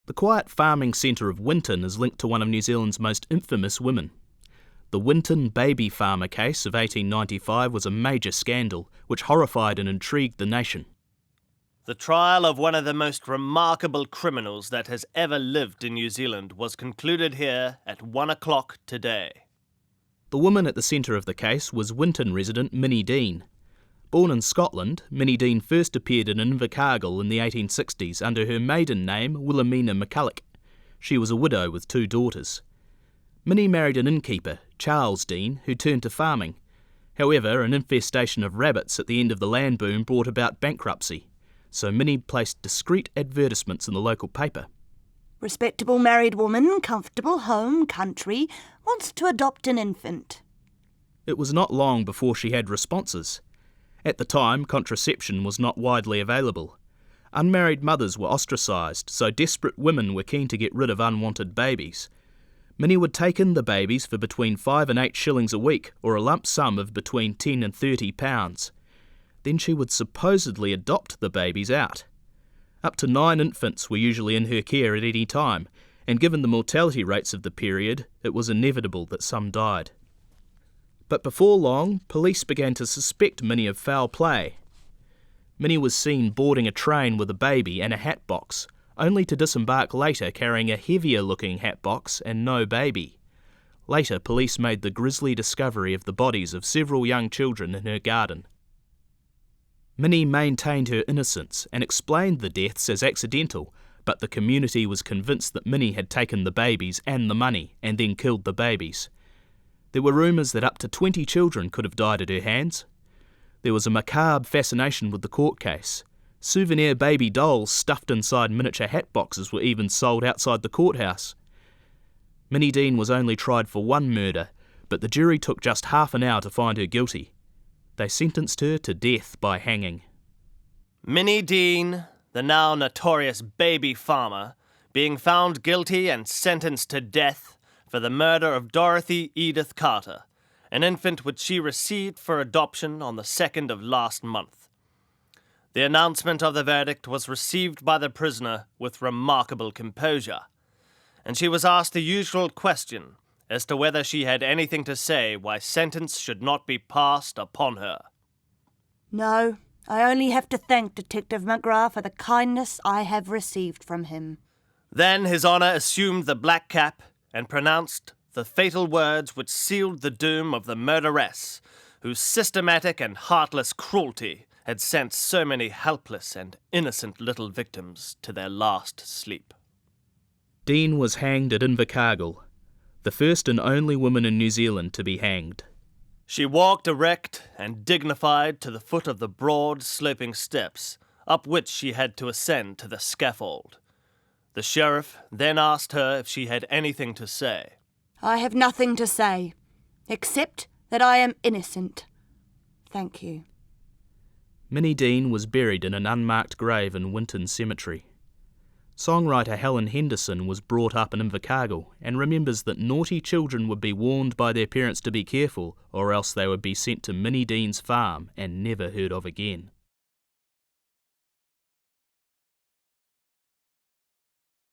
The quiet farming centre of Winton is linked to one of New Zealand's most infamous women. The Winton baby farmer case of 1895 was a major scandal which horrified and intrigued the nation. The trial of one of the most remarkable criminals that has ever lived in New Zealand was concluded here at 1 o'clock today. The woman at the centre of the case was Winton resident Minnie Dean. Born in Scotland, Minnie Dean first appeared in Invercargill in the 1860s under her maiden name Williamina Dean. She was a widow with 2 daughters. Minnie married an innkeeper, Charles Dean, who turned to farming. However, an infestation of rabbits at the end of the land boom brought about bankruptcy, so Minnie placed discreet advertisements in the local paper. Respectable married woman, comfortable home, country, wants to adopt an infant. It was not long before she had responses. At the time, contraception was not widely available. Unmarried mothers were ostracised, so desperate women were keen to get rid of unwanted babies. Minnie would take in the babies for between 5 and 8 shillings a week, or a lump sum of between 10 and 30 pounds. Then she would supposedly adopt the babies out. Up to 9 infants were usually in her care at any time, and given the mortality rates of the period, it was inevitable that some died. But before long, police began to suspect Minnie of foul play. Minnie was seen boarding a train with a baby and a hat box, only to disembark later carrying a heavier-looking hat box and no baby. Later, police made the grisly discovery of the bodies of several young children in her garden. Minnie maintained her innocence and explained the deaths as accidental, but the community was convinced that Minnie had taken the babies and the money and then killed the babies. There were rumours that up to 20 children could have died at her hands. There was a macabre fascination with the court case. Souvenir baby dolls stuffed inside miniature hat boxes were even sold outside the courthouse. Minnie Dean was only tried for 1 murder, but the jury took just half an hour to find her guilty. They sentenced her to death by hanging. Minnie Dean, the now notorious baby farmer, being found guilty and sentenced to death for the murder of Dorothy Edith Carter, an infant which she received for adoption on the 2nd of last month. The announcement of the verdict was received by the prisoner with remarkable composure, and she was asked the usual question as to whether she had anything to say why sentence should not be passed upon her. No, I only have to thank Detective McGrath for the kindness I have received from him. Then His Honour assumed the black cap and pronounced the fatal words which sealed the doom of the murderess, whose systematic and heartless cruelty had sent so many helpless and innocent little victims to their last sleep. Dean was hanged at Invercargill, the first and only woman in New Zealand to be hanged. She walked erect and dignified to the foot of the broad, sloping steps, up which she had to ascend to the scaffold. The sheriff then asked her if she had anything to say. I have nothing to say, except that I am innocent. Thank you. Minnie Dean was buried in an unmarked grave in Winton Cemetery. Songwriter Helen Henderson was brought up in Invercargill and remembers that naughty children would be warned by their parents to be careful, or else they would be sent to Minnie Dean's farm and never heard of again.